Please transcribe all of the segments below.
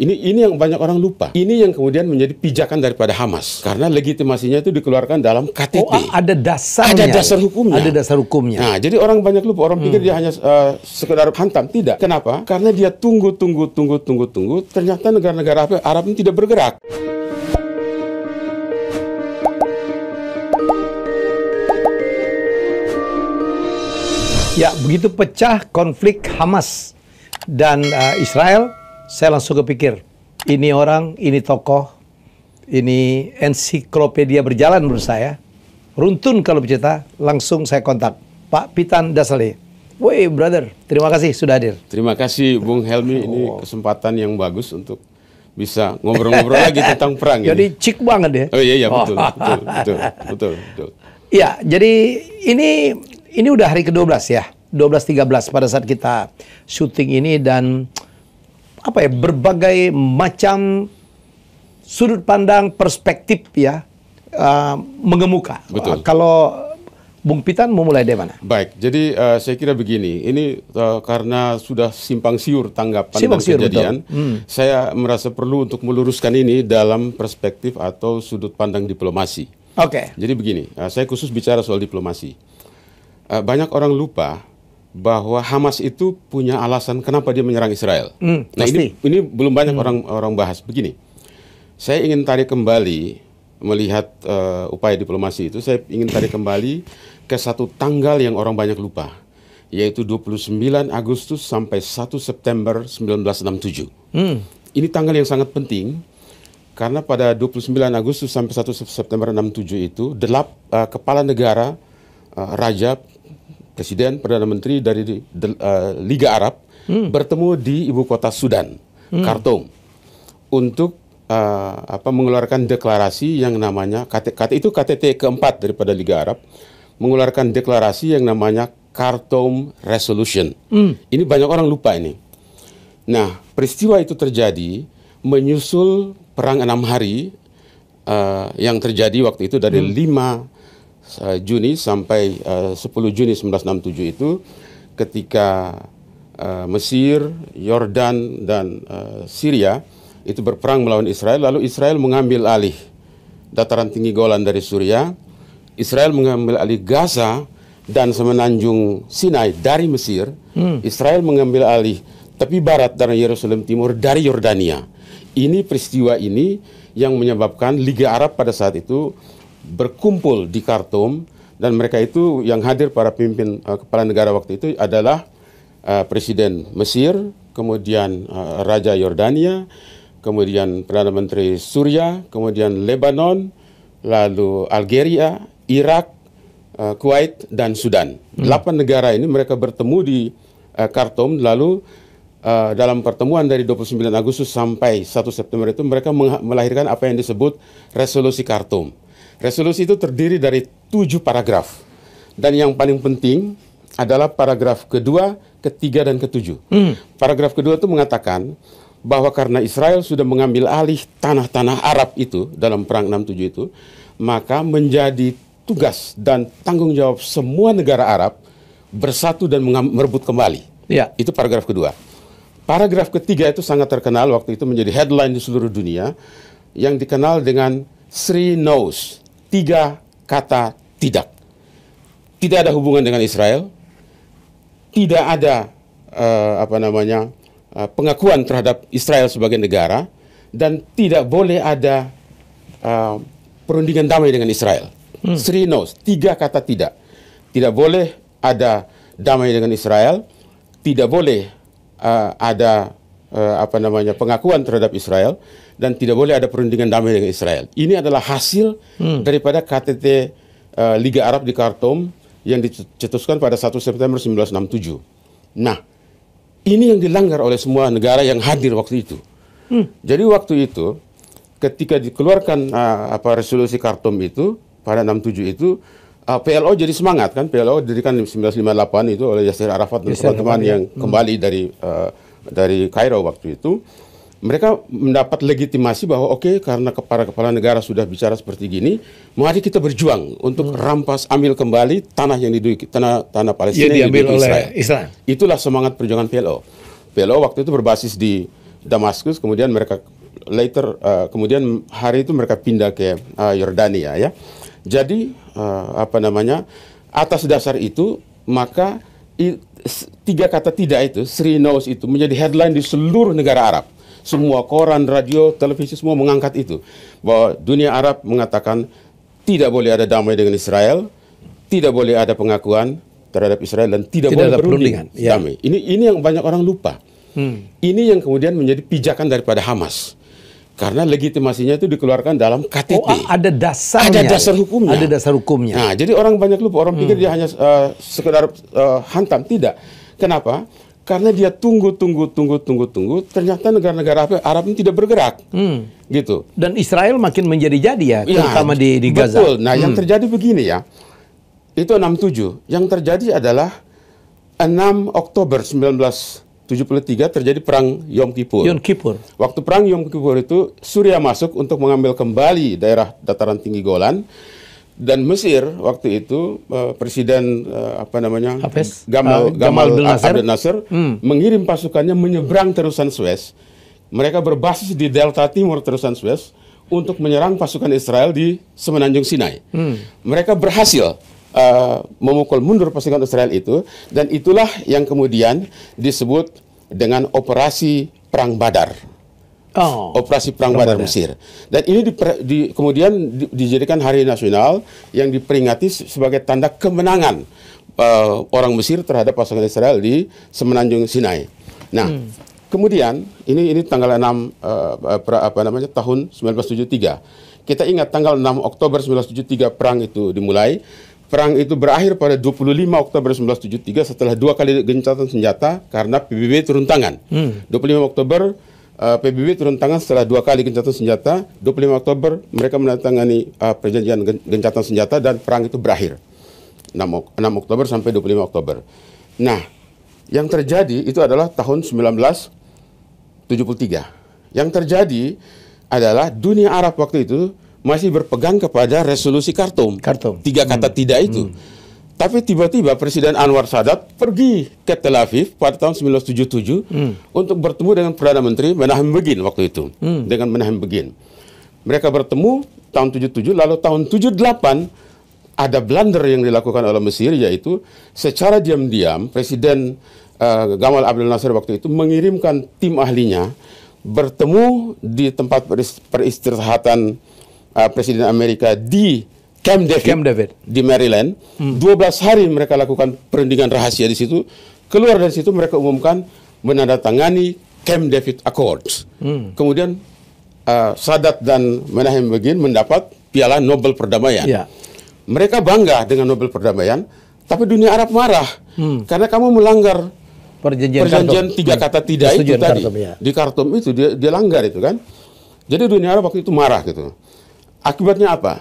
Ini yang banyak orang lupa. Ini yang kemudian menjadi pijakan daripada Hamas. Karena legitimasinya itu dikeluarkan dalam KTT. Oh, ada dasarnya. Ada dasar hukumnya. Ada dasar hukumnya. Nah, jadi orang banyak lupa. Orang pikir dia hanya sekedar hantam. Tidak. Kenapa? Karena dia tunggu. Ternyata negara-negara Arab ini tidak bergerak. Ya, begitu pecah konflik Hamas dan Israel, saya langsung kepikir, ini orang, ini tokoh, ini ensiklopedia berjalan menurut saya. Runtun kalau bercerita, langsung saya kontak Pak Pitan Dasaleh. Woi brother, terima kasih sudah hadir. Terima kasih Bung Helmi, ini kesempatan yang bagus untuk bisa ngobrol-ngobrol lagi tentang perang. Jadi cik banget ya. Oh iya betul. Iya, jadi ini udah hari ke-12 ya. 12-13 pada saat kita syuting ini, dan apa ya, berbagai macam sudut pandang, perspektif ya mengemuka. Betul. Kalau Bung Pitan mau mulai dari mana? Baik, jadi saya kira begini, ini karena sudah simpang siur tanggapan dan kejadian, saya merasa perlu untuk meluruskan ini dalam perspektif atau sudut pandang diplomasi. Oke. Jadi begini, saya khusus bicara soal diplomasi. Banyak orang lupa bahwa Hamas itu punya alasan kenapa dia menyerang Israel. Nah ini belum banyak orang bahas. Begini, saya ingin tarik kembali melihat upaya diplomasi itu. Saya ingin tarik kembali ke satu tanggal yang orang banyak lupa, yaitu 29 Agustus sampai 1 September 1967. Ini tanggal yang sangat penting karena pada 29 Agustus sampai 1 September 67 itu kepala negara, raja, presiden, perdana menteri dari Liga Arab bertemu di ibu kota Sudan, Khartoum, untuk mengeluarkan deklarasi yang namanya KTT keempat daripada Liga Arab, mengeluarkan deklarasi yang namanya Khartoum Resolution. Ini banyak orang lupa ini. Nah, peristiwa itu terjadi menyusul perang 6 hari yang terjadi waktu itu dari 5 Juni sampai 10 Juni 1967 itu, ketika Mesir, Yordan, dan Syria itu berperang melawan Israel. Lalu Israel mengambil alih dataran tinggi Golan dari Suriah, Israel mengambil alih Gaza dan semenanjung Sinai dari Mesir, Israel mengambil alih tepi barat dan Yerusalem Timur dari Yordania. Ini peristiwa ini yang menyebabkan Liga Arab pada saat itu berkumpul di Khartoum, dan mereka itu yang hadir, para pemimpin kepala negara waktu itu adalah Presiden Mesir, kemudian Raja Yordania, kemudian Perdana Menteri Suriah, kemudian Lebanon, lalu Algeria, Irak, Kuwait, dan Sudan. 8 negara ini mereka bertemu di Khartoum. Lalu dalam pertemuan dari 29 Agustus sampai 1 September itu mereka melahirkan apa yang disebut Resolusi Khartoum. Resolusi itu terdiri dari 7 paragraf. Dan yang paling penting adalah paragraf kedua, ketiga, dan ketujuh. Paragraf kedua itu mengatakan bahwa karena Israel sudah mengambil alih tanah-tanah Arab itu dalam perang 67 itu, maka menjadi tugas dan tanggung jawab semua negara Arab bersatu dan merebut kembali. Ya. Itu paragraf kedua. Paragraf ketiga itu sangat terkenal, waktu itu menjadi headline di seluruh dunia, yang dikenal dengan 3 no's. 3 kata tidak. Tidak ada hubungan dengan Israel, tidak ada pengakuan terhadap Israel sebagai negara, dan tidak boleh ada perundingan damai dengan Israel. 3 no's, 3 kata tidak. Tidak boleh ada damai dengan Israel, tidak boleh ada pengakuan terhadap Israel, dan tidak boleh ada perundingan damai dengan Israel. Ini adalah hasil daripada KTT Liga Arab di Khartoum yang dicetuskan pada 1 September 1967. Nah, ini yang dilanggar oleh semua negara yang hadir waktu itu. Jadi waktu itu, ketika dikeluarkan resolusi Khartoum itu pada 67 itu, PLO jadi semangat kan. PLO didirikan di 1958 itu oleh Yasser Arafat dan teman-teman yang kembali dari Kairo waktu itu. Mereka mendapat legitimasi bahwa karena para kepala negara sudah bicara seperti gini, mari kita berjuang untuk rampas, ambil kembali tanah yang diduduki, tanah Palestina yang diambil oleh Israel. Itulah semangat perjuangan PLO. PLO waktu itu berbasis di Damaskus, kemudian mereka kemudian hari itu mereka pindah ke Yordania ya. Jadi atas dasar itu maka tiga kata tidak itu, Three No's itu menjadi headline di seluruh negara Arab. Semua koran, radio, televisi semua mengangkat itu, bahwa dunia Arab mengatakan tidak boleh ada damai dengan Israel, tidak boleh ada pengakuan terhadap Israel, dan tidak boleh berunding damai. Ini yang banyak orang lupa. Ini yang kemudian menjadi pijakan daripada Hamas. Karena legitimasinya itu dikeluarkan dalam KTT. Oh, ada dasarnya. Ada dasar hukumnya. Ada dasar hukumnya. Nah, jadi orang banyak lupa. Orang pikir dia hanya sekedar hantam. Tidak. Kenapa? Karena dia tunggu. Ternyata negara-negara Arab ini tidak bergerak. Gitu. Dan Israel makin menjadi-jadi ya, terutama di Gaza. Betul. Nah, yang terjadi begini ya. Itu 67. Yang terjadi adalah 6 Oktober 1973 terjadi perang Yom Kippur. Waktu perang Yom Kippur itu Suriah masuk untuk mengambil kembali daerah dataran tinggi Golan, dan Mesir waktu itu Presiden Gamal Abdel Nasser mengirim pasukannya menyeberang terusan Suez. Mereka berbasis di delta timur terusan Suez untuk menyerang pasukan Israel di Semenanjung Sinai. Mereka berhasil memukul mundur pasukan Israel itu, dan itulah yang kemudian disebut dengan operasi Perang Badar. Operasi Perang Badar Mesir. Dan ini kemudian dijadikan hari nasional yang diperingati sebagai tanda kemenangan orang Mesir terhadap pasukan Israel di Semenanjung Sinai. Nah, kemudian ini tanggal 6 tahun 1973. Kita ingat tanggal 6 Oktober 1973 perang itu dimulai. Perang itu berakhir pada 25 Oktober 1973 setelah 2 kali gencatan senjata karena PBB turun tangan. 25 Oktober PBB turun tangan setelah 2 kali gencatan senjata. 25 Oktober mereka menandatangani perjanjian gencatan senjata dan perang itu berakhir. 6 Oktober sampai 25 Oktober. Nah, yang terjadi itu adalah tahun 1973. Yang terjadi adalah dunia Arab waktu itu masih berpegang kepada resolusi Khartoum. 3 kata tidak itu. Tapi tiba-tiba Presiden Anwar Sadat pergi ke Tel Aviv pada tahun 1977 untuk bertemu dengan Perdana Menteri Menachem Begin waktu itu. Dengan Menachem Begin. Mereka bertemu tahun 77, lalu tahun 78 ada blunder yang dilakukan oleh Mesir, yaitu secara diam-diam Presiden Gamal Abdel Nasser waktu itu mengirimkan tim ahlinya bertemu di tempat peristirahatan Presiden Amerika di Camp David di Maryland. 12 hari mereka lakukan perundingan rahasia di situ. Keluar dari situ mereka umumkan menandatangani Camp David Accords. Kemudian Sadat dan Menachem Begin mendapat piala Nobel Perdamaian. Mereka bangga dengan Nobel Perdamaian, tapi dunia Arab marah karena kamu melanggar perjanjian 3 kata tidak itu tadi. Di Khartoum itu dia langgar itu kan. Jadi dunia Arab waktu itu marah gitu. Akibatnya apa?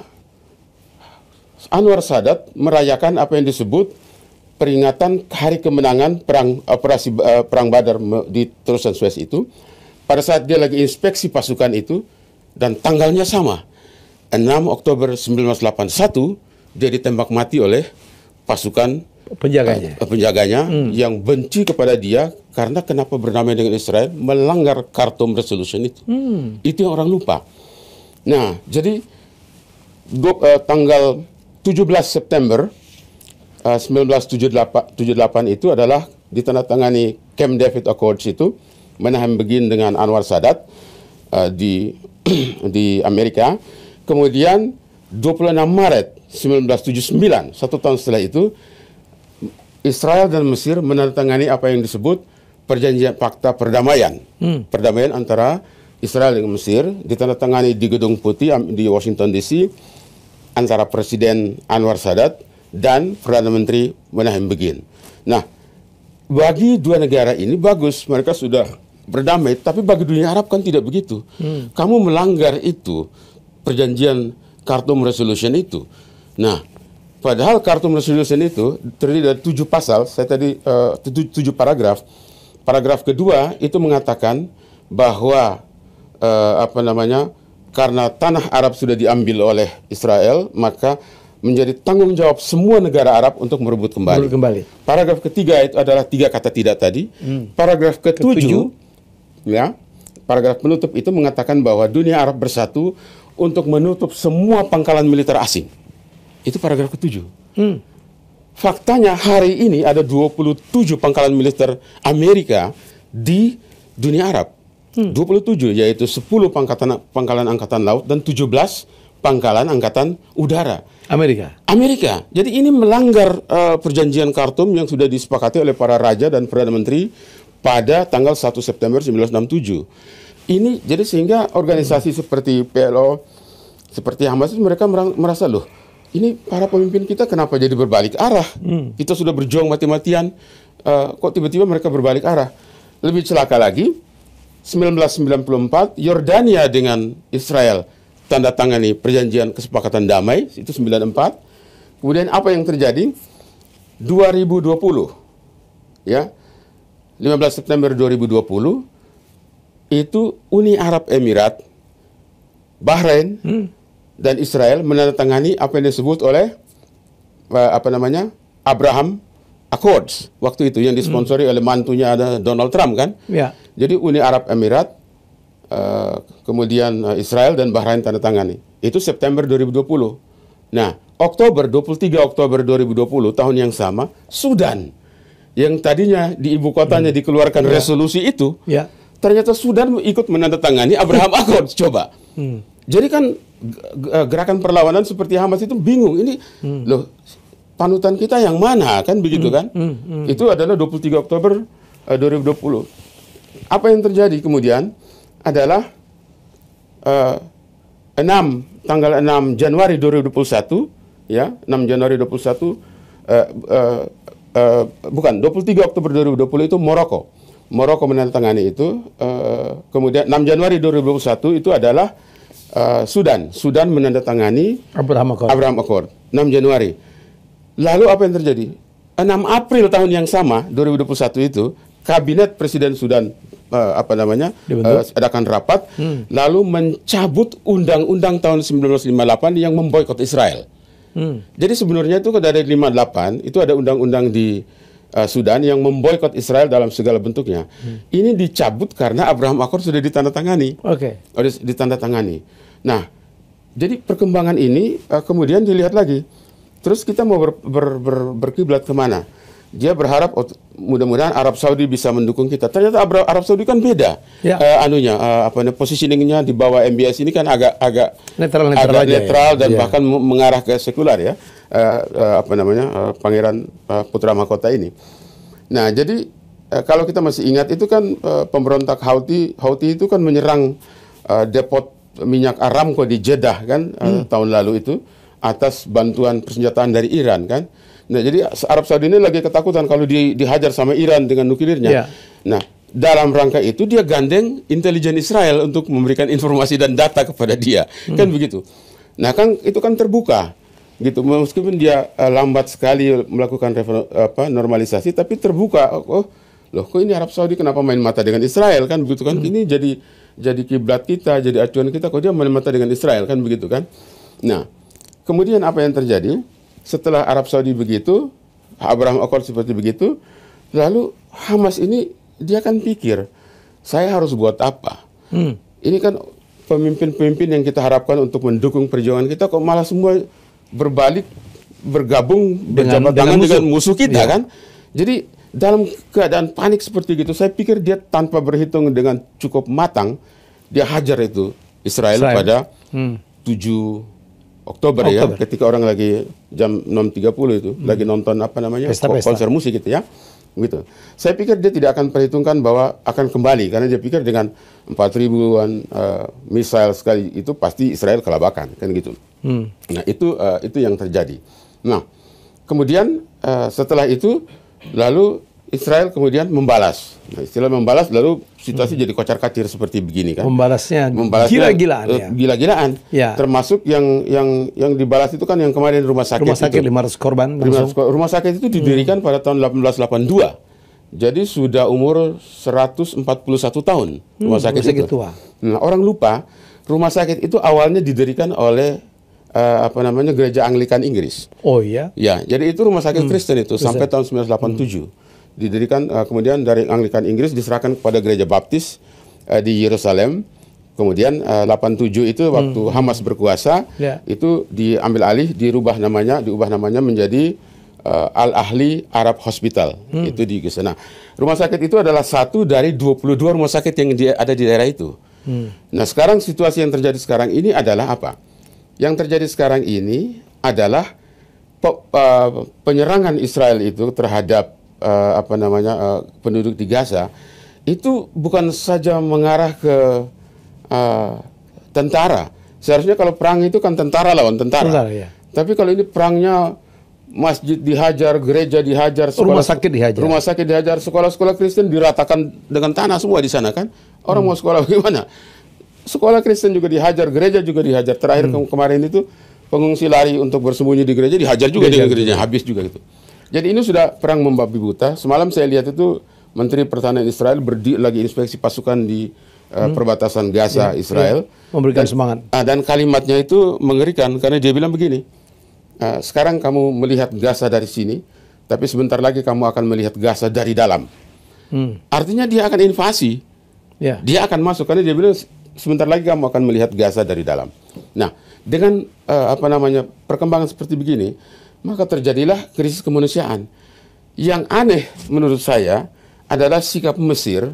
Anwar Sadat merayakan apa yang disebut peringatan hari kemenangan operasi Perang Badar di terusan Suez itu. Pada saat dia lagi inspeksi pasukan itu, dan tanggalnya sama, 6 Oktober 1981, dia ditembak mati oleh pasukan penjaganya yang benci kepada dia karena kenapa berdamai dengan Israel, melanggar Khartoum Resolution itu. Itu yang orang lupa. Nah, jadi tanggal 17 September 1978 itu adalah ditandatangani Camp David Accords itu, Menachem Begin dengan Anwar Sadat di Amerika. Kemudian 26 Maret 1979, 1 tahun setelah itu, Israel dan Mesir menandatangani apa yang disebut perjanjian fakta perdamaian. Perdamaian antara Israel dengan Mesir ditandatangani di Gedung Putih di Washington DC antara Presiden Anwar Sadat dan Perdana Menteri Menachem Begin. Nah, bagi dua negara ini bagus, mereka sudah berdamai, tapi bagi dunia Arab kan tidak begitu. Kamu melanggar itu, perjanjian Khartoum Resolution itu. Nah, padahal Khartoum Resolution itu terdiri dari 7 pasal, saya tadi 7 paragraf. Paragraf kedua itu mengatakan bahwa karena tanah Arab sudah diambil oleh Israel, maka menjadi tanggung jawab semua negara Arab untuk merebut kembali. Paragraf ketiga itu adalah 3 kata tidak tadi. Paragraf ketujuh, ya, paragraf penutup itu mengatakan bahwa dunia Arab bersatu untuk menutup semua pangkalan militer asing. Itu paragraf ke-7. Faktanya hari ini ada 27 pangkalan militer Amerika di dunia Arab. 27, yaitu 10 pangkalan angkatan laut dan 17 pangkalan angkatan udara. Amerika. Jadi ini melanggar perjanjian Khartoum yang sudah disepakati oleh para raja dan perdana menteri pada tanggal 1 September 1967. Ini jadi sehingga organisasi seperti PLO, seperti Hamas, mereka merasa, loh, ini para pemimpin kita kenapa jadi berbalik arah? Kita sudah berjuang mati-matian, kok tiba-tiba mereka berbalik arah? Lebih celaka lagi, 1994 Yordania dengan Israel tanda tangani perjanjian kesepakatan damai, itu 94. Kemudian apa yang terjadi? 2020, ya, 15 September 2020, itu Uni Arab Emirat, Bahrain, dan Israel menandatangani apa yang disebut oleh Abraham Accords waktu itu, yang disponsori oleh mantunya ada Donald Trump kan. Ya. Jadi Uni Arab Emirat, kemudian Israel dan Bahrain tanda tangani. Itu September 2020. Nah, 23 Oktober 2020 tahun yang sama, Sudan yang tadinya di ibu kotanya dikeluarkan resolusi itu, ternyata Sudan ikut menandatangani Abraham Accords. Coba. Jadi kan gerakan perlawanan seperti Hamas itu bingung, ini loh, panutan kita yang mana, kan begitu kan? Itu adalah 23 Oktober 2020. Apa yang terjadi kemudian adalah tanggal 6 Januari 2021, ya, 6 Januari 2021, bukan, 23 Oktober 2020 itu Maroko menandatangani itu. Kemudian 6 Januari 2021 itu adalah Sudan menandatangani Abraham Accord 6 Januari. Lalu apa yang terjadi? 6 April tahun yang sama, 2021 itu, Kabinet Presiden Sudan adakan rapat, lalu mencabut undang-undang tahun 1958 yang memboikot Israel. Jadi sebenarnya itu dari 58 itu ada undang-undang di Sudan yang memboikot Israel dalam segala bentuknya. Ini dicabut karena Abraham Accord sudah ditandatangani. Ditandatangani. Nah, jadi perkembangan ini kemudian dilihat lagi. Terus kita mau berkiblat kemana? Dia berharap mudah-mudahan Arab Saudi bisa mendukung kita. Ternyata Arab Saudi kan beda. Positioningnya di bawah MBS ini kan agak netral dan bahkan mengarah ke sekular, ya. Pangeran Putra Mahkota ini. Nah, jadi kalau kita masih ingat itu kan pemberontak Houthi itu kan menyerang depot minyak Aramco di Jeddah kan, tahun lalu itu, atas bantuan persenjataan dari Iran kan. Nah, jadi Arab Saudi ini lagi ketakutan kalau dihajar sama Iran dengan nuklirnya. Nah, dalam rangka itu dia gandeng intelijen Israel untuk memberikan informasi dan data kepada dia, kan begitu. Nah, kan itu kan terbuka, gitu. Meskipun dia lambat sekali melakukan normalisasi, tapi terbuka. Oh, loh, kok ini Arab Saudi kenapa main mata dengan Israel, kan begitu kan? Ini jadi kiblat kita, jadi acuan kita, kok dia main mata dengan Israel, kan begitu kan? Nah, kemudian apa yang terjadi? Setelah Arab Saudi begitu, Abraham Accord seperti begitu, lalu Hamas ini dia kan pikir, saya harus buat apa? Ini kan pemimpin-pemimpin yang kita harapkan untuk mendukung perjuangan kita, kok malah semua berbalik, bergabung, berjabat tangan dengan musuh kita, kan? Jadi dalam keadaan panik seperti itu, saya pikir dia tanpa berhitung dengan cukup matang, dia hajar itu Israel. Pada 7 Oktober, ya, ketika orang lagi jam 6.30 itu lagi nonton konser musik gitu, ya, gitu. Saya pikir dia tidak akan perhitungkan bahwa akan kembali, karena dia pikir dengan 4.000-an misil sekali itu pasti Israel kelabakan, kan gitu. Nah, itu yang terjadi. Nah, kemudian setelah itu lalu Israel kemudian membalas. Nah, istilah membalas, lalu situasi jadi kocar-kacir seperti begini, kan? Membalasnya gila-gilaan, ya. Gila-gilaan. Ya. Termasuk yang dibalas itu kan yang kemarin rumah sakit 500 korban. Rumah sakit itu didirikan pada tahun 1882. Jadi sudah umur 141 tahun rumah sakit itu. Tua. Nah, orang lupa rumah sakit itu awalnya didirikan oleh gereja Anglikan Inggris. Oh iya. Ya, jadi itu rumah sakit Kristen itu sampai tahun 1987. Didirikan kemudian dari Anglikan Inggris diserahkan kepada gereja Baptis di Yerusalem. Kemudian 87 itu waktu Hamas berkuasa, itu diambil alih, diubah namanya menjadi Al-Ahli Arab Hospital. Itu di sana. Nah, rumah sakit itu adalah satu dari 22 rumah sakit yang ada di daerah itu. Nah, sekarang situasi yang terjadi sekarang ini adalah apa? Yang terjadi sekarang ini adalah penyerangan Israel itu terhadap penduduk di Gaza itu bukan saja mengarah ke tentara. Seharusnya kalau perang itu kan tentara lawan tentara. Ya. Tapi kalau ini perangnya masjid dihajar, gereja dihajar, rumah sakit dihajar, sekolah-sekolah Kristen diratakan dengan tanah semua di sana kan. Orang mau sekolah bagaimana? Sekolah Kristen juga dihajar, gereja juga dihajar. Terakhir kemarin itu pengungsi lari untuk bersembunyi di gereja dihajar juga dengan gereja, habis juga gitu. Jadi ini sudah perang membabi buta. Semalam saya lihat itu Menteri Pertahanan Israel lagi inspeksi pasukan di perbatasan Gaza Israel, memberikan semangat. Dan kalimatnya itu mengerikan karena dia bilang begini, sekarang kamu melihat Gaza dari sini, tapi sebentar lagi kamu akan melihat Gaza dari dalam. Artinya dia akan invasi, dia akan masuk karena dia bilang sebentar lagi kamu akan melihat Gaza dari dalam. Nah, dengan perkembangan seperti begini, maka terjadilah krisis kemanusiaan. Yang aneh menurut saya adalah sikap Mesir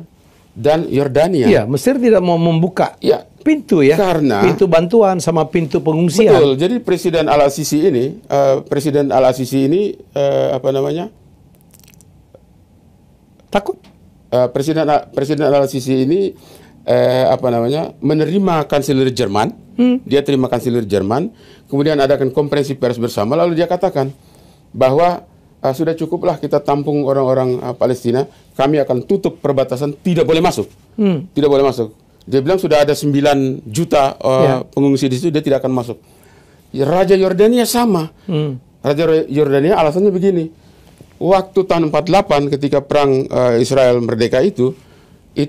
dan Yordania. Iya, Mesir tidak mau membuka pintu karena pintu bantuan sama pintu pengungsian. Betul. Jadi Presiden Al-Sisi ini, takut. Presiden Al-Sisi ini menerima kanselir Jerman. Dia terima kanselir Jerman, kemudian adakan konferensi pers bersama, lalu dia katakan bahwa sudah cukuplah kita tampung orang-orang Palestina, kami akan tutup perbatasan, tidak boleh masuk. Tidak boleh masuk. Dia bilang sudah ada 9 juta pengungsi di situ, dia tidak akan masuk. Raja Yordania sama. Raja Yordania alasannya begini, waktu tahun 48 ketika perang Israel merdeka itu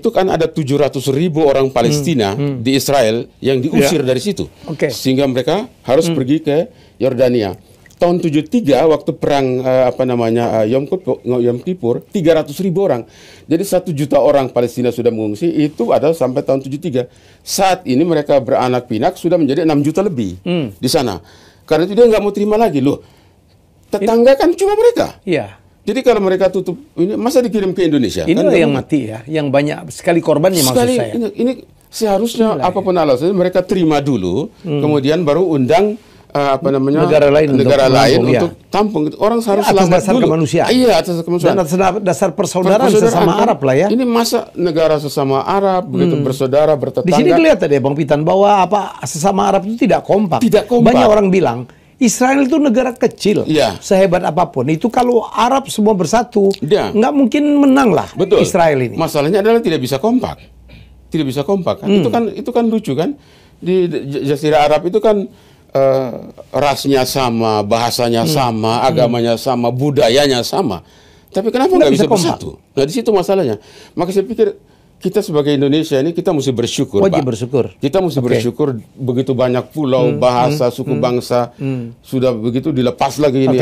kan ada 700.000 orang Palestina di Israel yang diusir dari situ. Sehingga mereka harus pergi ke Yordania. Tahun 73 waktu perang Yom Kippur 300.000 orang. Jadi 1 juta orang Palestina sudah mengungsi, itu adalah sampai tahun 73. Saat ini mereka beranak pinak sudah menjadi 6 juta lebih di sana. Karena itu dia nggak mau terima lagi loh. Tetangga kan cuma mereka. Iya. Jadi kalau mereka tutup ini, masa dikirim ke Indonesia? Inilah kan yang mati ya, yang banyak sekali korbannya maksud saya. Ini seharusnya apapun alasannya mereka terima dulu, kemudian baru undang negara lain untuk tampung. Orang seharusnya atas dasar kemanusiaan. Iya, atas kemanusiaan. Dan atas dasar persaudaraan sesama Arab lah ya. Ini masa negara sesama Arab begitu bersaudara, bertetangga. Di sini kelihatan ya Bang Pitan bahwa sesama Arab itu tidak kompak. Banyak orang bilang Israel itu negara kecil, sehebat apapun. Itu kalau Arab semua bersatu, nggak mungkin menang lah. Betul. Israel ini. Masalahnya adalah tidak bisa kompak. Tidak bisa kompak. Kan? Itu kan lucu kan. Di Jazirah Arab itu kan rasnya sama, bahasanya sama, agamanya sama, budayanya sama. Tapi kenapa nggak bisa bersatu? Nah di situ masalahnya. Maka saya pikir kita sebagai Indonesia ini kita mesti bersyukur, Wajib Pak. bersyukur. Kita mesti bersyukur begitu banyak pulau, bahasa, suku bangsa sudah begitu dilepas lagi ini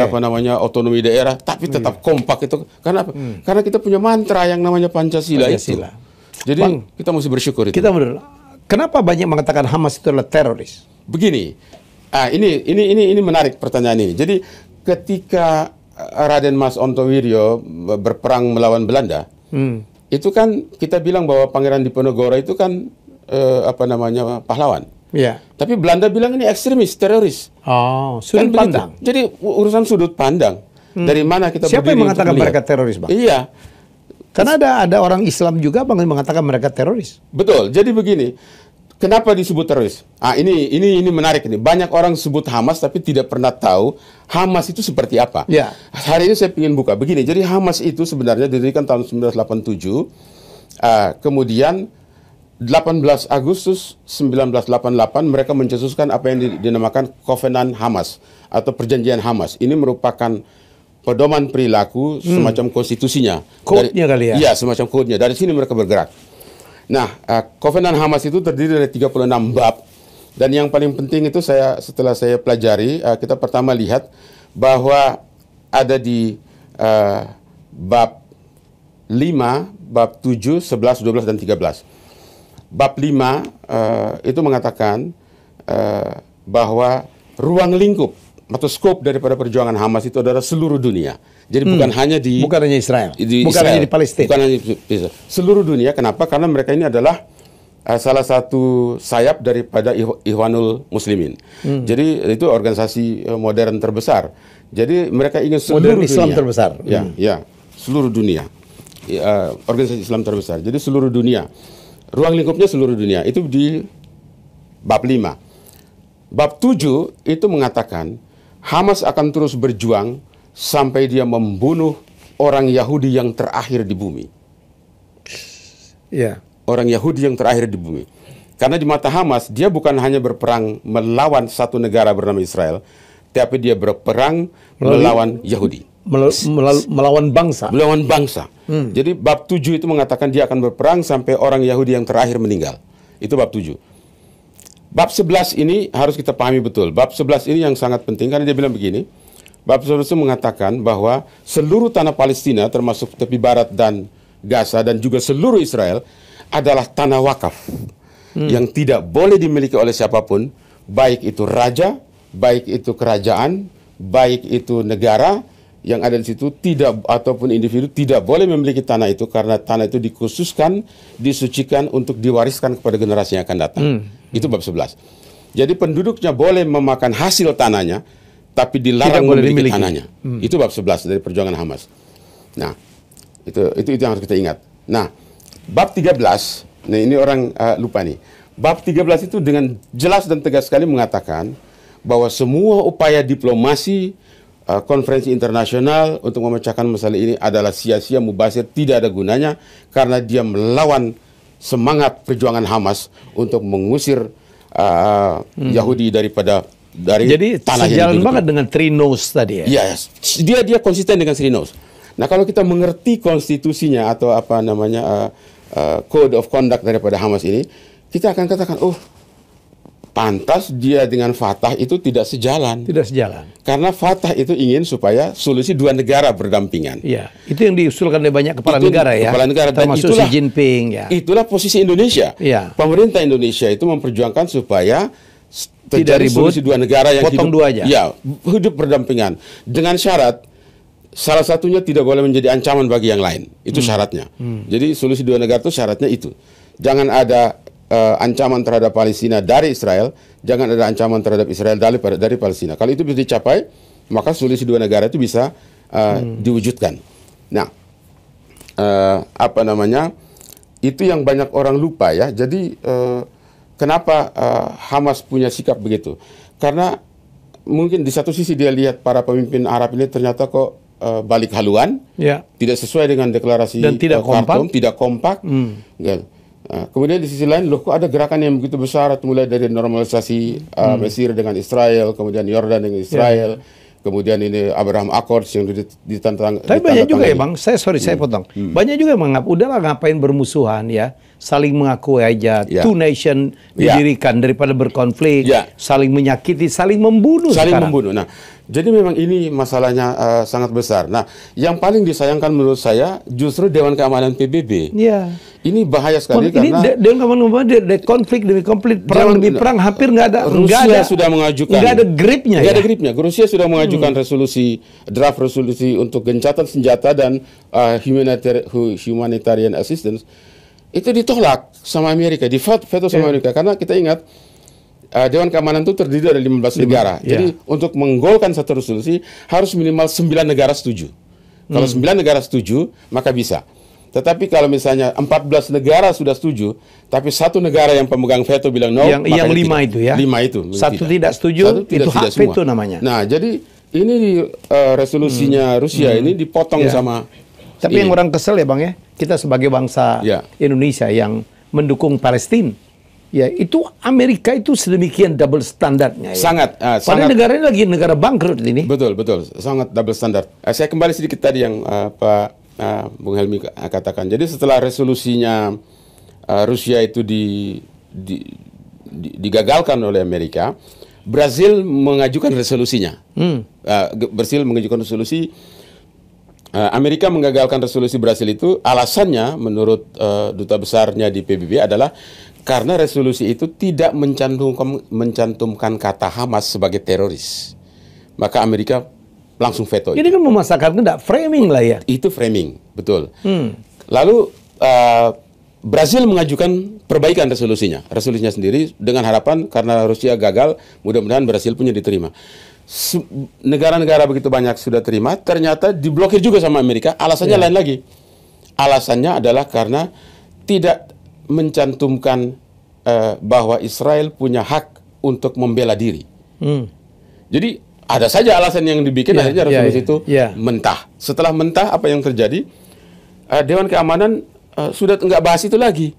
otonomi daerah, tapi tetap kompak itu. Karena apa? Karena kita punya mantra yang namanya Pancasila. Itu. Jadi kita mesti bersyukur itu. Kenapa banyak mengatakan Hamas itu adalah teroris? Begini, ini menarik pertanyaan ini. Jadi ketika Raden Mas Ontowiryo berperang melawan Belanda. Itu kan kita bilang bahwa Pangeran Diponegoro itu kan pahlawan. Ya. Tapi Belanda bilang ini ekstremis, teroris. Oh, sudut pandang. Jadi urusan sudut pandang. Dari mana kita Siapa yang mengatakan mereka teroris, Bang? Iya. Karena ada orang Islam juga Bang yang mengatakan mereka teroris. Betul. Jadi begini. Kenapa disebut teroris? Ini menarik ini. Banyak orang sebut Hamas tapi tidak pernah tahu Hamas itu seperti apa. Ya. Hari ini saya ingin buka begini. Jadi Hamas itu sebenarnya didirikan tahun 1987. Kemudian 18 Agustus 1988 mereka mencetuskan apa yang dinamakan Covenant Hamas atau Perjanjian Hamas. Ini merupakan pedoman perilaku semacam konstitusinya. Code-nya kali ya? Iya, semacam code-nya. Dari sini mereka bergerak. Nah, Covenant Hamas itu terdiri dari 36 bab. Dan yang paling penting itu setelah saya pelajari, kita pertama lihat bahwa ada di bab 5, bab 7, 11, 12, dan 13. bab 5 itu mengatakan bahwa ruang lingkup atau skop daripada perjuangan Hamas itu adalah seluruh dunia. Jadi bukan hanya Israel, Israel, hanya di Palestina. bukan hanya di seluruh dunia. Kenapa? Karena mereka ini adalah salah satu sayap daripada Ikhwanul Muslimin. Jadi itu organisasi modern terbesar. Jadi mereka ingin seluruh modern Islam dunia. terbesar. Ya, seluruh dunia. Organisasi Islam terbesar. Jadi seluruh dunia. Ruang lingkupnya seluruh dunia. Itu di bab 5. Bab 7 itu mengatakan Hamas akan terus berjuang sampai dia membunuh orang Yahudi yang terakhir di bumi. Ya. Orang Yahudi yang terakhir di bumi. Karena di mata Hamas, dia bukan hanya berperang melawan satu negara bernama Israel, tapi dia berperang melawan Yahudi. Melawan bangsa. Melawan bangsa. Jadi bab 7 itu mengatakan dia akan berperang sampai orang Yahudi yang terakhir meninggal. Itu bab 7. Bab 11 ini harus kita pahami betul. Bab 11 ini yang sangat penting karena dia bilang begini. Bab 11 itu mengatakan bahwa seluruh tanah Palestina termasuk tepi barat dan Gaza dan juga seluruh Israel adalah tanah wakaf yang tidak boleh dimiliki oleh siapapun, baik itu raja, baik itu kerajaan, baik itu negara yang ada di situ tidak ataupun individu tidak boleh memiliki tanah itu karena tanah itu dikhususkan, disucikan untuk diwariskan kepada generasi yang akan datang. Itu bab 11. Jadi penduduknya boleh memakan hasil tanahnya tapi dilarang memiliki tanahnya. Itu bab 11 dari perjuangan Hamas. Nah, itu yang harus kita ingat. Nah, bab 13, nah ini orang lupa nih. Bab 13 itu dengan jelas dan tegas sekali mengatakan bahwa semua upaya diplomasi konferensi internasional untuk memecahkan masalah ini adalah sia-sia, mubazir, tidak ada gunanya karena dia melawan semangat perjuangan Hamas untuk mengusir Yahudi dari tanah. Jadi sejalan banget dengan Three No's tadi ya. Yes. Dia konsisten dengan Three No's. Nah, kalau kita mengerti konstitusinya atau apa namanya code of conduct daripada Hamas ini, kita akan katakan, oh, pantas dia dengan Fatah itu tidak sejalan. Tidak sejalan. Karena Fatah itu ingin supaya solusi dua negara berdampingan. Iya, itu yang diusulkan oleh banyak kepala negara ya. Kepala negara termasuk Xi Jinping ya. Itulah posisi Indonesia. Ya. Pemerintah Indonesia itu memperjuangkan supaya terjadi solusi dua negara yang potong dua aja. Ya, hidup berdampingan dengan syarat salah satunya tidak boleh menjadi ancaman bagi yang lain. Itu syaratnya. Jadi solusi dua negara itu syaratnya itu. Jangan ada ancaman terhadap Palestina dari Israel, jangan ada ancaman terhadap Israel dari Palestina. Kalau itu bisa dicapai, maka solusi dua negara itu bisa diwujudkan. Nah, apa namanya? Itu yang banyak orang lupa ya. Jadi kenapa Hamas punya sikap begitu? Karena mungkin di satu sisi dia lihat para pemimpin Arab ini ternyata kok balik haluan, ya. Tidak sesuai dengan deklarasi dan tidak Khartoum, tidak kompak. Kemudian di sisi lain, loh kok ada gerakan yang begitu besar, mulai dari normalisasi Mesir dengan Israel, kemudian Yordan dengan Israel, kemudian ini Abraham Accords yang ditantang. Tapi banyak juga ya Bang, saya potong. Banyak juga yang menganggap, udahlah ngapain bermusuhan ya, saling mengakui aja, two nation didirikan daripada berkonflik, saling menyakiti, saling membunuh. Nah, jadi memang ini masalahnya sangat besar. Nah, yang paling disayangkan menurut saya justru Dewan Keamanan PBB. Iya. Ini bahaya sekali karena Dewan Keamanan PBB konflik demi konflik, perang demi perang, hampir nggak ada. Rusia sudah mengajukan. Nggak ada gripnya. Nggak ada gripnya. Rusia sudah mengajukan draft resolusi untuk gencatan senjata dan humanitarian assistance. Itu ditolak sama Amerika, veto sama Amerika karena kita ingat. Dewan Keamanan itu terdiri dari 15 negara. Jadi untuk menggolkan satu resolusi harus minimal 9 negara setuju. Kalau 9 negara setuju, maka bisa. Tetapi kalau misalnya 14 negara sudah setuju, tapi satu negara yang pemegang veto bilang no, yang 5 itu ya. 5 itu. Satu tidak setuju, itu hak veto namanya. Nah, jadi ini resolusinya Rusia ini dipotong sama. Tapi yang orang kesel ya Bang ya, kita sebagai bangsa Indonesia yang mendukung Palestina. Ya, itu Amerika itu sedemikian double standarnya ya. Sangat. Padahal negara ini lagi negara bangkrut ini. Betul, sangat double standar. Saya kembali sedikit tadi yang Pak Bung Helmi katakan. Jadi setelah resolusinya Rusia itu digagalkan oleh Amerika, Brazil mengajukan resolusinya. Brazil mengajukan resolusi Amerika menggagalkan resolusi Brasil itu alasannya menurut duta besarnya di PBB adalah karena resolusi itu tidak mencantumkan kata Hamas sebagai teroris. Maka Amerika langsung veto. Ini kan memasakkan enggak framing lah ya. Itu framing, betul. Lalu Brasil mengajukan perbaikan resolusinya sendiri dengan harapan karena Rusia gagal, mudah-mudahan Brasil punya diterima. Negara-negara begitu banyak sudah terima, ternyata diblokir juga sama Amerika. Alasannya lain lagi. Alasannya adalah karena tidak mencantumkan bahwa Israel punya hak untuk membela diri. Jadi ada saja alasan yang dibikin, akhirnya resolusi itu mentah. Setelah mentah, apa yang terjadi? Dewan Keamanan sudah nggak bahas itu lagi.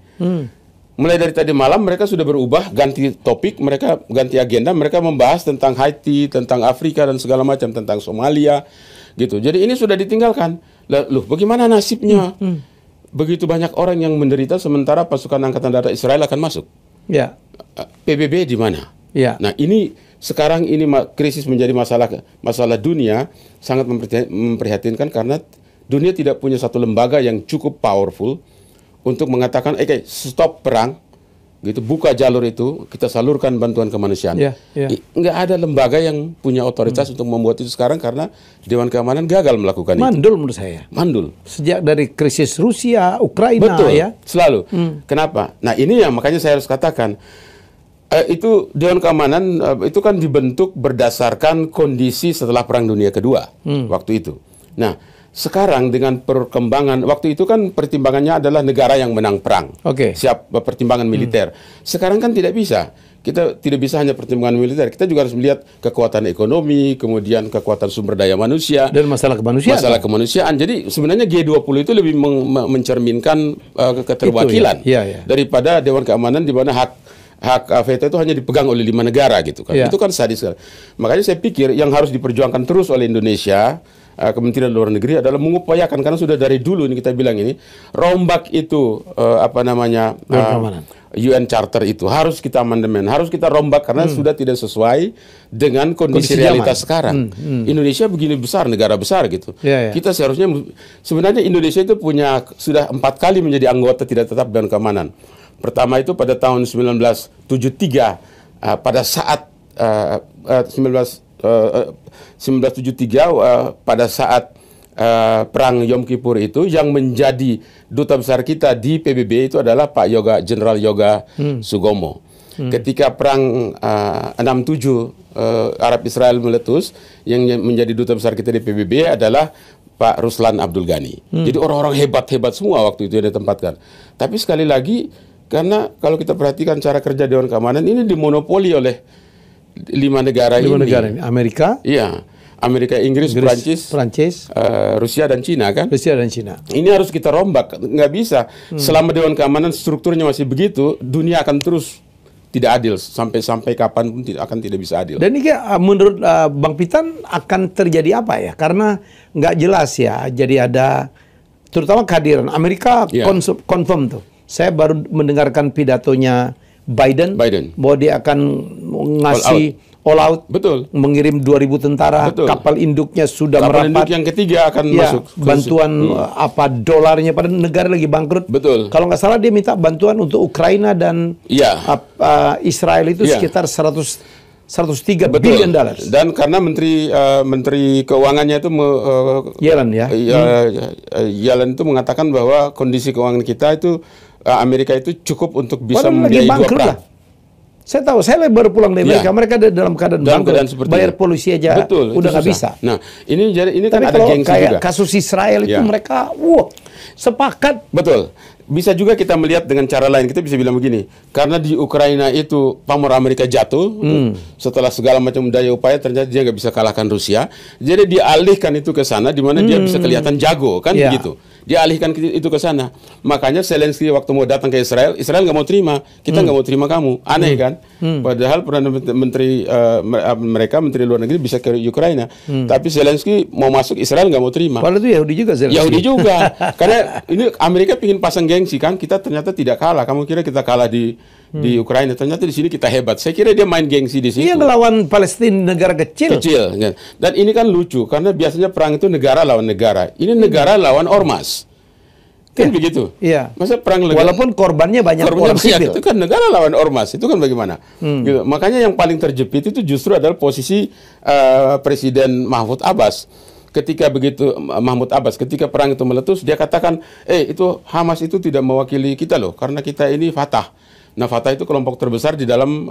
Mulai dari tadi malam mereka sudah berubah, ganti topik, mereka ganti agenda, mereka membahas tentang Haiti, tentang Afrika dan segala macam, tentang Somalia, gitu. Jadi ini sudah ditinggalkan. Loh, bagaimana nasibnya? Begitu banyak orang yang menderita sementara pasukan Angkatan Darat Israel akan masuk. PBB di mana? Nah, ini sekarang ini krisis menjadi masalah dunia, sangat memprihatinkan karena dunia tidak punya satu lembaga yang cukup powerful untuk mengatakan, stop perang, gitu, buka jalur itu, kita salurkan bantuan kemanusiaan. Nggak ada lembaga yang punya otoritas untuk membuat itu sekarang karena Dewan Keamanan gagal melakukan itu. Mandul menurut saya. Mandul. Sejak dari krisis Rusia, Ukraina. Betul, selalu. Kenapa? Nah ini yang makanya saya harus katakan, itu Dewan Keamanan itu kan dibentuk berdasarkan kondisi setelah Perang Dunia Kedua waktu itu. Nah, sekarang dengan perkembangan, waktu itu kan pertimbangannya adalah negara yang menang perang, siap pertimbangan militer. Sekarang kan tidak bisa. Kita tidak bisa hanya pertimbangan militer. Kita juga harus melihat kekuatan ekonomi, kemudian kekuatan sumber daya manusia dan masalah kemanusiaan. Masalah kemanusiaan. Jadi sebenarnya G20 itu lebih mencerminkan keterwakilan daripada Dewan Keamanan di mana hak veto itu hanya dipegang oleh 5 negara gitu kan. Itu kan sadis. Makanya saya pikir yang harus diperjuangkan terus oleh Indonesia, Kementerian Luar Negeri adalah mengupayakan, karena sudah dari dulu ini kita bilang ini, rombak itu UN Charter itu harus kita amandemen, harus kita rombak karena sudah tidak sesuai dengan kondisi realitas sekarang. Indonesia begini besar, negara besar gitu. Kita seharusnya, sebenarnya Indonesia itu sudah 4 kali menjadi anggota tidak tetap Dewan Keamanan. Pertama itu pada tahun 1973 pada saat 1973 pada saat perang Yom Kippur itu, yang menjadi duta besar kita di PBB itu adalah Pak Jenderal Yoga Sugomo. Ketika perang 67 Arab Israel meletus, yang menjadi duta besar kita di PBB adalah Pak Ruslan Abdul Ghani. Jadi orang-orang hebat-hebat semua waktu itu yang ditempatkan. Tapi sekali lagi, karena kalau kita perhatikan cara kerja Dewan Keamanan ini dimonopoli oleh 5 negara ini. Amerika? Iya. Amerika, Inggris, Prancis, Rusia dan Cina kan? Rusia dan Cina. Ini harus kita rombak. Nggak bisa. Selama Dewan Keamanan strukturnya masih begitu, dunia akan terus tidak adil. Sampai kapan pun tidak bisa adil. Dan ini menurut Bang Pitan akan terjadi apa ya? Karena nggak jelas ya. Jadi ada, terutama kehadiran Amerika confirm tuh. Saya baru mendengarkan pidatonya Biden bahwa dia akan ngasih all out, mengirim 2.000 tentara, kapal induknya sudah merapat. Induk yang ketiga akan masuk. Bantuan dolarnya pada negara lagi bangkrut. Kalau nggak salah dia minta bantuan untuk Ukraina dan Israel itu sekitar 103 billion dollars. Dan karena menteri keuangannya itu Yellen Yellen itu mengatakan bahwa kondisi keuangan kita itu Amerika itu cukup untuk bisa membiayai 2 perang. Saya tahu, saya baru pulang dari Amerika, mereka ada dalam keadaan bangkrut, bayar polisi aja udah nggak bisa. Nah, ini kan ada gengsi juga. Kasus Israel itu mereka sepakat. Betul. Bisa juga kita melihat dengan cara lain. Kita bisa bilang begini, karena di Ukraina itu pamor Amerika jatuh, setelah segala macam daya upaya ternyata dia nggak bisa kalahkan Rusia. Jadi dialihkan itu ke sana, di mana dia bisa kelihatan jago, kan begitu. Dia alihkan itu ke sana. Makanya Zelensky waktu mau datang ke Israel nggak mau terima. Kita nggak mau terima kamu. Aneh kan? Padahal Perdana Menteri Menteri Luar Negeri bisa ke Ukraina. Tapi Zelensky mau masuk, Israel nggak mau terima. Padahal itu Yahudi juga Zelensky. Yahudi juga. Karena ini Amerika ingin pasang gengsi kan. Kita ternyata tidak kalah. Kamu kira kita kalah di di Ukraina. Ternyata di sini kita hebat. Saya kira dia main gengsi di situ. Iya, ngelawan Palestina, negara kecil. Kecil. Dan ini kan lucu karena biasanya perang itu negara lawan negara. Ini negara lawan ormas. Kan begitu. Iya. Masa perang walaupun korbannya banyak orang sipil. Itu kan negara lawan ormas. Itu kan bagaimana? Gitu. Makanya yang paling terjepit itu justru adalah posisi Presiden Mahmud Abbas. Ketika ketika perang itu meletus, dia katakan, itu Hamas itu tidak mewakili kita loh, karena kita ini Fatah. Nah, Fatah itu kelompok terbesar di dalam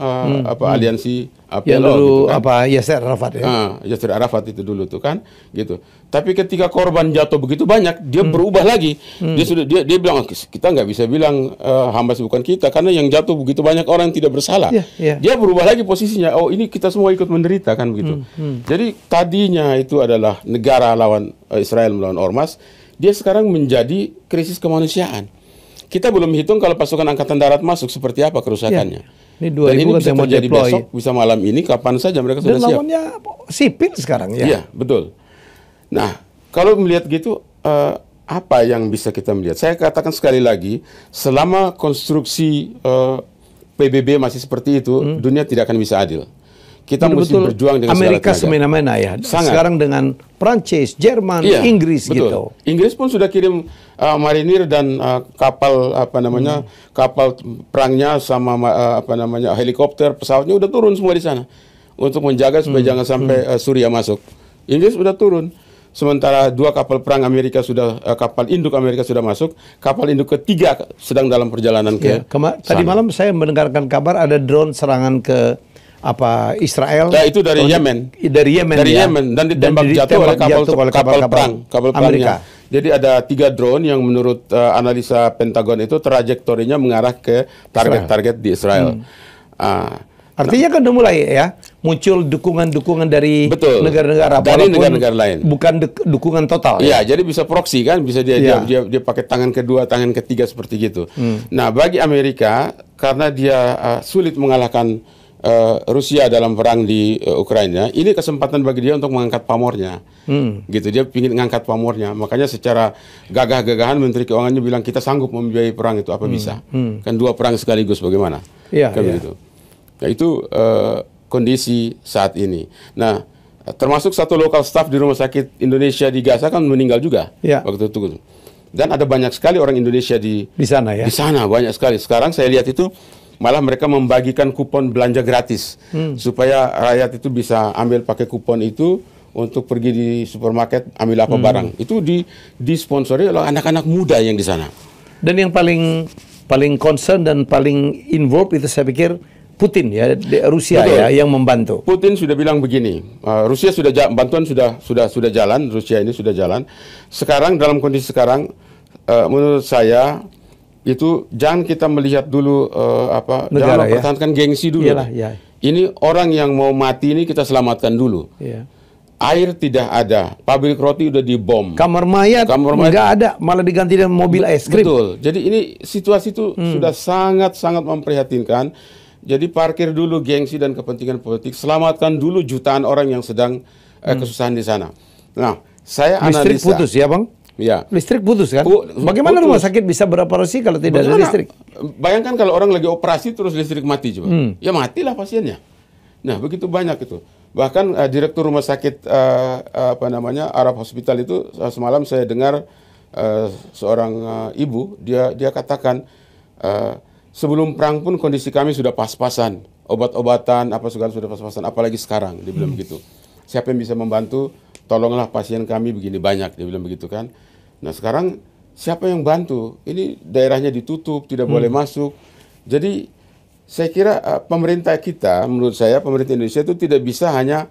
aliansi PLO. Yang dulu gitu kan. Yasser Arafat ya. Yasser Arafat itu dulu tuh kan, gitu. Tapi ketika korban jatuh begitu banyak, dia berubah lagi. Dia bilang, kita nggak bisa bilang Hamas bukan kita, karena yang jatuh begitu banyak orang yang tidak bersalah. Dia berubah lagi posisinya. Oh, ini kita semua ikut menderita kan begitu. Jadi tadinya itu adalah negara lawan Israel melawan ormas, dia sekarang menjadi krisis kemanusiaan. Kita belum hitung kalau pasukan angkatan darat masuk seperti apa kerusakannya. Ini 2000 dan ini bisa terjadi besok, bisa malam ini, kapan saja mereka sudah siap. Dan lawannya sipil sekarang ya. Iya, betul. Nah, kalau melihat gitu, apa yang bisa kita melihat? Saya katakan sekali lagi, selama konstruksi PBB masih seperti itu, dunia tidak akan bisa adil. Kita mesti berjuang dengan Amerika semena-mena ya. Sangat. Sekarang dengan Prancis, Jerman, Inggris betul. Gitu. Inggris pun sudah kirim marinir dan kapal kapal perangnya sama helikopter, pesawatnya udah turun semua di sana untuk menjaga supaya jangan sampai Suriah masuk. Inggris sudah turun. Sementara 2 kapal perang Amerika sudah kapal induk Amerika sudah masuk, kapal induk ketiga sedang dalam perjalanan ke tadi malam saya mendengarkan kabar ada drone serangan ke Israel. Nah, itu dari Yemen. Dari Yemen dan ditembak jatuh oleh kapal perangnya. Jadi ada 3 drone yang menurut analisa Pentagon itu trajektorinya mengarah ke target-target di Israel. Artinya kan udah mulai ya muncul dukungan-dukungan dari negara-negara dari negara-negara lain. Bukan dukungan total. Ya, jadi bisa proksi kan, bisa dia pakai tangan kedua, tangan ketiga seperti gitu. Nah, bagi Amerika karena dia sulit mengalahkan Rusia dalam perang di Ukraina, ini kesempatan bagi dia untuk mengangkat pamornya. Gitu, dia ingin mengangkat pamornya. Makanya secara gagah-gagahan Menteri Keuangannya bilang kita sanggup membiayai perang itu apa bisa. Kan 2 perang sekaligus bagaimana? Begitu. Nah, itu kondisi saat ini. Nah, termasuk 1 lokal staf di Rumah Sakit Indonesia di Gaza kan meninggal juga waktu itu. Dan ada banyak sekali orang Indonesia di sana ya. Di sana banyak sekali. Sekarang saya lihat itu malah mereka membagikan kupon belanja gratis supaya rakyat itu bisa ambil pakai kupon itu untuk pergi di supermarket ambil apa barang. Itu disponsori oleh anak-anak muda yang di sana. Dan yang paling concern dan paling involved itu saya pikir Putin ya, Rusia ya yang membantu. Putin sudah bilang begini, Rusia sudah bantuan sudah jalan, Rusia ini sudah jalan. Sekarang dalam kondisi sekarang menurut saya itu jangan kita melihat dulu jangan mempertahankan gengsi dulu. Ini orang yang mau mati ini kita selamatkan dulu. Air tidak ada, pabrik roti udah dibom. Kamar mayat nggak ada, malah diganti dengan mobil es krim. Betul. Jadi ini situasi itu sudah sangat-sangat memprihatinkan. Jadi parkir dulu gengsi dan kepentingan politik, selamatkan dulu jutaan orang yang sedang kesusahan di sana. Nah, saya analisa. Listrik putus ya, Bang? Ya. Listrik putus kan? Bagaimana rumah sakit bisa beroperasi kalau tidak ada listrik? Bayangkan kalau orang lagi operasi terus listrik mati coba. Ya matilah pasiennya. Nah, begitu banyak itu. Bahkan direktur rumah sakit Arab Hospital itu semalam saya dengar seorang ibu dia katakan sebelum perang pun kondisi kami sudah pas-pasan. Obat-obatan apa segala sudah pas-pasan, apalagi sekarang dia bilang begitu. Siapa yang bisa membantu? Tolonglah pasien kami begini banyak, dia bilang begitu kan. Nah sekarang siapa yang bantu? Ini daerahnya ditutup, tidak boleh masuk. Jadi saya kira pemerintah kita, menurut saya pemerintah Indonesia itu tidak bisa hanya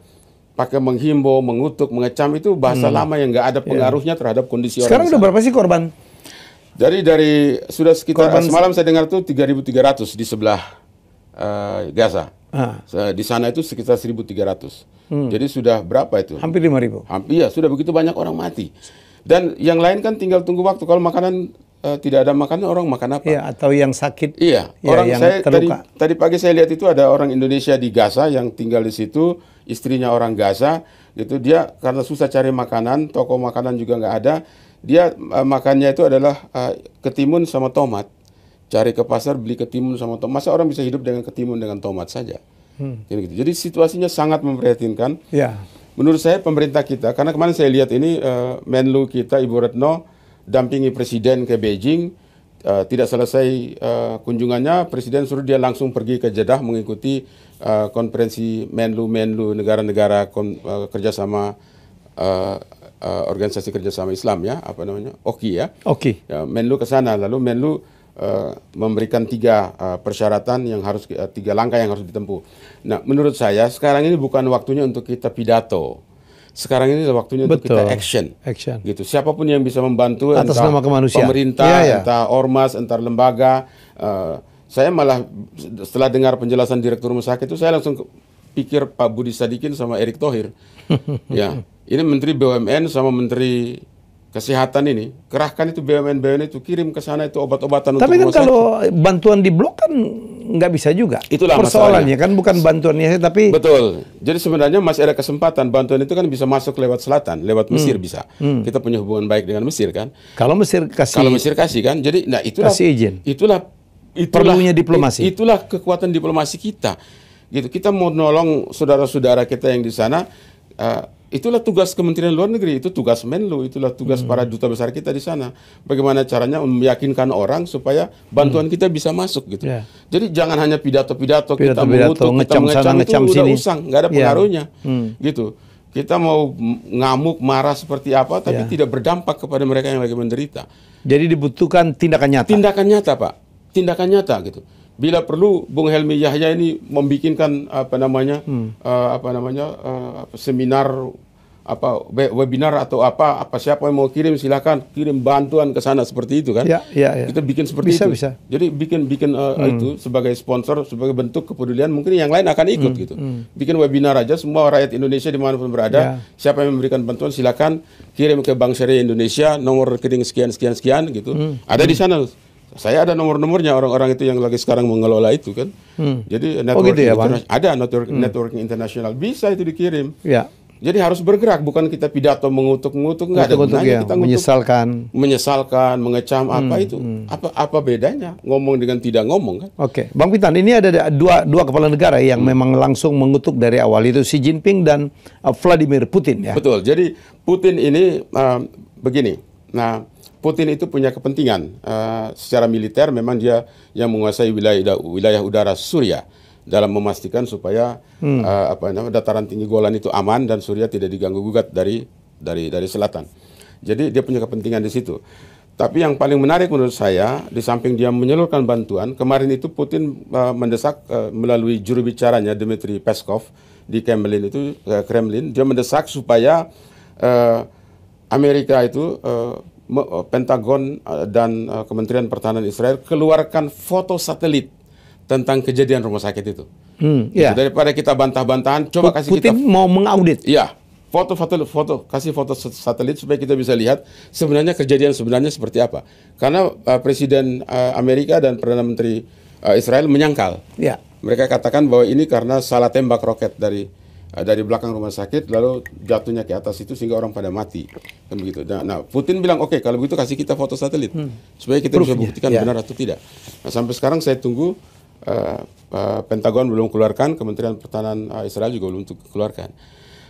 pakai menghimbau, mengutuk, mengecam, itu bahasa lama yang nggak ada pengaruhnya terhadap kondisi orang. Sekarang udah berapa sih korban? Dari sudah sekitar semalam saya dengar tuh 3.300 di sebelah Gaza. Di sana itu sekitar 1.300. Jadi sudah berapa itu? Hampir 5.000. Iya, sudah begitu banyak orang mati. Dan yang lain kan tinggal tunggu waktu. Kalau makanan tidak ada makanan, orang makan apa? Iya, atau yang sakit. Iya, orang yang saya tadi pagi saya lihat itu ada orang Indonesia di Gaza yang tinggal di situ, istrinya orang Gaza, gitu. Dia karena susah cari makanan, toko makanan juga nggak ada. Dia makannya itu adalah ketimun sama tomat. cari ke pasar beli ketimun sama tomat. Masa orang bisa hidup dengan ketimun dengan tomat saja? Gitu. Jadi situasinya sangat memprihatinkan. Ya. Menurut saya pemerintah kita, karena kemarin saya lihat ini Menlu kita Ibu Retno dampingi Presiden ke Beijing, tidak selesai kunjungannya, Presiden suruh dia langsung pergi ke Jeddah mengikuti konferensi Menlu negara-negara kerjasama organisasi kerjasama Islam ya, apa namanya, OKI ya. Oke. Ya, Menlu ke sana, lalu Menlu memberikan 3 persyaratan yang harus 3 langkah yang harus ditempuh. Nah, menurut saya sekarang ini bukan waktunya untuk kita pidato. Sekarang ini waktunya untuk kita action. Gitu. Siapapun yang bisa membantu, atas nama kemanusiaan, pemerintah, entah ormas, entah lembaga. Saya malah setelah dengar penjelasan direktur rumah sakit itu saya langsung pikir Pak Budi Sadikin sama Erick Thohir. Ya, ini Menteri BUMN sama Menteri Kesehatan ini, kerahkan itu BUMN itu, kirim ke sana itu obat-obatan. Tapi kan kalau bantuan di blok kan nggak bisa juga. Itulah persoalannya kan, bukan bantuannya tapi. Betul. Jadi sebenarnya masih ada kesempatan bantuan itu kan bisa masuk lewat selatan, lewat Mesir bisa. Kita punya hubungan baik dengan Mesir kan. Kalau Mesir kasih kan, jadi nah itulah kasih izin. Itulah perlunya diplomasi. Itulah kekuatan diplomasi kita. Gitu. Kita mau nolong saudara-saudara kita yang di sana. Itulah tugas Kementerian Luar Negeri, itu tugas Menlu, itulah tugas para duta besar kita di sana. Bagaimana caranya meyakinkan orang supaya bantuan kita bisa masuk gitu. Jadi jangan hanya pidato-pidato kita mengutuk, kita mengecam itu udah usang, nggak ada pengaruhnya. Gitu. Kita mau ngamuk, marah seperti apa, tapi tidak berdampak kepada mereka yang lagi menderita. Jadi dibutuhkan tindakan nyata. Tindakan nyata, Pak. Tindakan nyata gitu. Bila perlu Bung Helmi Yahya ini membikinkan seminar, webinar atau apa siapa yang mau kirim silakan kirim bantuan ke sana seperti itu kan. Kita bikin seperti itu. Bisa. Jadi bikin itu sebagai sponsor, sebagai bentuk kepedulian, mungkin yang lain akan ikut gitu. Bikin webinar aja, semua rakyat Indonesia dimanapun berada, siapa yang memberikan bantuan silakan kirim ke Bank Syariah Indonesia, nomor rekening sekian gitu. Ada di sana. Saya ada nomor-nomornya orang-orang itu yang lagi sekarang mengelola itu kan. Jadi networking ada networking internasional, bisa itu dikirim. Jadi harus bergerak, bukan kita pidato mengutuk-ngutuk, nggak ada gunanya kita menyesalkan, mengecam apa itu. Apa bedanya ngomong dengan tidak ngomong kan? Oke, Bang Pitan, ini ada dua kepala negara yang memang langsung mengutuk dari awal, itu Xi Jinping dan Vladimir Putin ya. Betul. Jadi Putin ini begini. Nah, Putin itu punya kepentingan secara militer, memang dia yang menguasai wilayah udara Suriah dalam memastikan supaya dataran tinggi Golan itu aman dan Suriah tidak diganggu gugat dari selatan. Jadi dia punya kepentingan di situ. Tapi yang paling menarik menurut saya, di samping dia menyalurkan bantuan, kemarin itu Putin mendesak melalui juru bicaranya Dmitry Peskov di Kremlin, dia mendesak supaya Amerika itu Pentagon dan Kementerian Pertahanan Israel keluarkan foto satelit tentang kejadian rumah sakit itu. Daripada kita bantah-bantahan, coba kasih Putin mau mengaudit. Iya, kasih foto satelit supaya kita bisa lihat sebenarnya kejadian sebenarnya seperti apa. Karena Presiden Amerika dan Perdana Menteri Israel menyangkal. Mereka katakan bahwa ini karena salah tembak roket dari belakang rumah sakit lalu jatuhnya ke atas itu sehingga orang pada mati kan begitu. Nah, Putin bilang oke, kalau begitu kasih kita foto satelit supaya kita bisa buktikan benar atau tidak. Nah, sampai sekarang saya tunggu Pentagon belum keluarkan, Kementerian Pertahanan Israel juga belum keluarkan.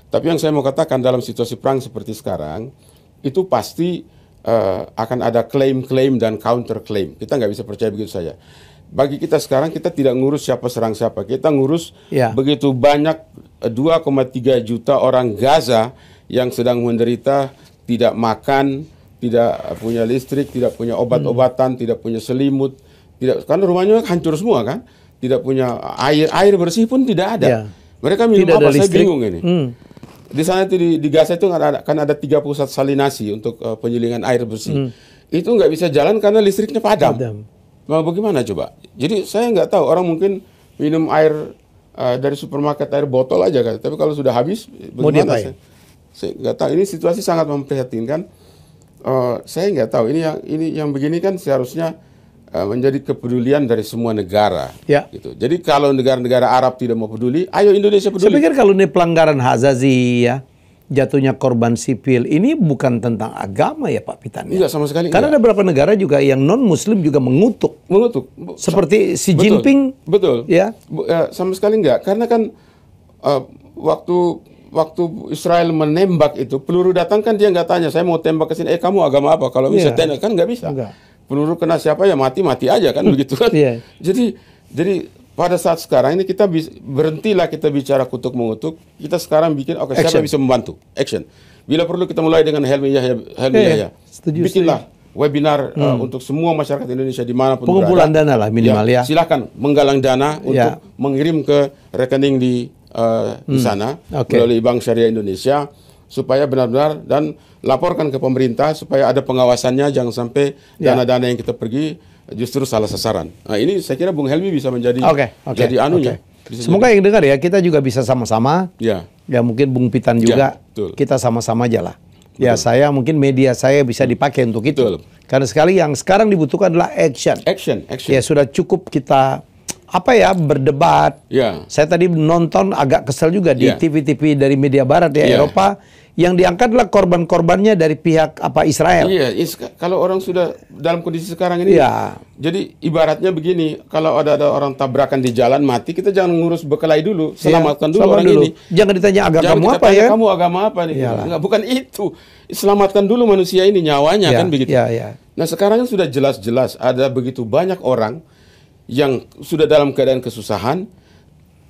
Tapi yang saya mau katakan, dalam situasi perang seperti sekarang itu pasti akan ada klaim-klaim dan counter-klaim. Kita nggak bisa percaya begitu saja. Bagi kita sekarang, kita tidak ngurus siapa serang siapa. Kita ngurus begitu banyak 2,3 juta orang Gaza yang sedang menderita, tidak makan, tidak punya listrik, tidak punya obat-obatan, tidak punya selimut, karena rumahnya hancur semua kan, tidak punya air bersih pun tidak ada. Mereka minum apa? Saya bingung ini. Di sana itu di Gaza itu kan ada 3 pusat salinasi untuk penyulingan air bersih. Itu nggak bisa jalan karena listriknya padam. Nah, bagaimana coba? Jadi saya nggak tahu, orang mungkin minum air dari supermarket, air botol aja kan. Tapi kalau sudah habis, bagaimana? Saya nggak tahu. Ini situasi sangat memprihatinkan. Saya nggak tahu. Ini yang begini kan seharusnya menjadi kepedulian dari semua negara. Gitu. Jadi kalau negara-negara Arab tidak mau peduli, ayo Indonesia peduli. Saya pikir kalau ini pelanggaran hak asasi ya, jatuhnya korban sipil ini bukan tentang agama ya Pak Pitan? Enggak, sama sekali Karena ada beberapa negara juga yang non-Muslim juga mengutuk. Seperti Xi Jinping. Betul. Ya. Sama sekali enggak. Karena kan waktu Israel menembak itu, peluru datang kan dia nggak tanya, saya mau tembak ke sini, kamu agama apa? Kalau bisa tembak kan nggak bisa. Peluru kena siapa ya mati aja kan begitu kan. Jadi pada saat sekarang ini kita berhentilah kita bicara kutuk mengutuk. Kita sekarang bikin siapa bisa membantu? Action. Bila perlu kita mulai dengan Helmi Yahya. Bikinlah webinar untuk semua masyarakat Indonesia dimanapun pengumpulan dana lah minimal ya. Silakan menggalang dana untuk mengirim ke rekening di sana melalui Bank Syariah Indonesia supaya benar-benar dan laporkan ke pemerintah supaya ada pengawasannya, jangan sampai dana-dana yang kita pergi justru salah sasaran. Nah ini saya kira Bung Helmi bisa menjadi jadi anunya. Semoga yang dengar ya, kita juga bisa sama-sama. Ya mungkin Bung Pitan juga, kita sama-sama aja lah. Ya saya mungkin media saya bisa dipakai untuk itu. Karena sekali yang sekarang dibutuhkan adalah action. Ya sudah cukup kita berdebat. Saya tadi nonton agak kesel juga di TV-TV dari media barat Eropa. Yang diangkat adalah korban-korbannya dari pihak Israel. Kalau orang sudah dalam kondisi sekarang ini, jadi ibaratnya begini, kalau ada orang tabrakan di jalan mati, kita jangan ngurus berkelahi dulu, selamatkan dulu orang ini. Jangan ditanya kamu apa ya? Kamu agama apa nih? Enggak, bukan itu. Selamatkan dulu manusia ini, nyawanya kan begitu. Nah sekarang sudah jelas-jelas ada begitu banyak orang yang sudah dalam keadaan kesusahan,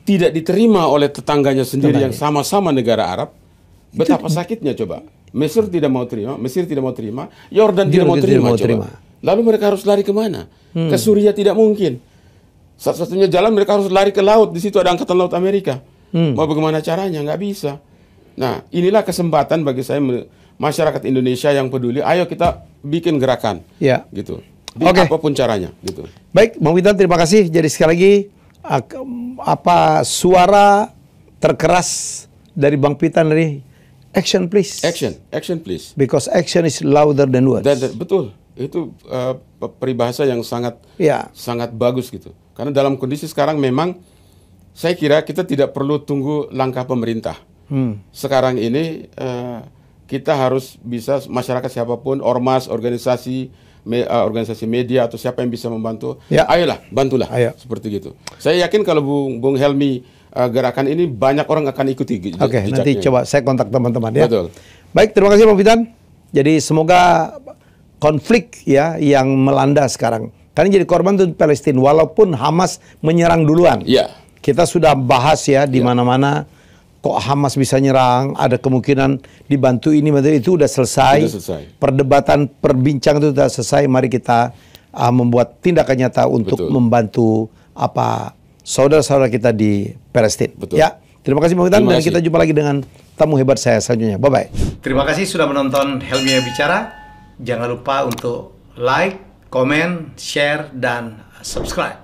tidak diterima oleh tetangganya sendiri yang sama-sama negara Arab. Betapa sakitnya coba. Mesir tidak mau terima, Yordan tidak mau terima. Lalu mereka harus lari kemana? Ke Suriah tidak mungkin. Satu-satunya jalan mereka harus lari ke laut. Di situ ada angkatan laut Amerika. Mau bagaimana caranya? Nggak bisa. Nah, inilah kesempatan bagi saya masyarakat Indonesia yang peduli. Ayo kita bikin gerakan, gitu. Apapun caranya, gitu. Baik, Bang Pitan, terima kasih. Jadi sekali lagi, suara terkeras dari Bang Pitan ini? Action please. Action please. Because action is louder than words. Betul. Itu peribahasa yang sangat bagus gitu. Karena dalam kondisi sekarang memang saya kira kita tidak perlu tunggu langkah pemerintah. Sekarang ini kita harus bisa, masyarakat siapapun, ormas, organisasi media atau siapa yang bisa membantu, ayolah, bantulah. Seperti gitu. Saya yakin kalau Bung Helmi gerakan ini banyak orang akan ikuti. Nanti coba saya kontak teman-teman ya. Betul. Baik, terima kasih Bang Pitan. Jadi semoga konflik yang melanda sekarang. Karena jadi korban itu Palestina walaupun Hamas menyerang duluan. Kita sudah bahas di mana-mana kok Hamas bisa nyerang, ada kemungkinan dibantu ini, itu udah selesai. Perdebatan, perbincangan itu sudah selesai. Mari kita membuat tindakan nyata untuk membantu saudara-saudara kita di Palestina. Ya, terima kasih Bang Pitan, dan kita jumpa lagi dengan tamu hebat saya selanjutnya. Bye-bye. Terima kasih sudah menonton Helmi Yahya Bicara. Jangan lupa untuk like, komen, share, dan subscribe.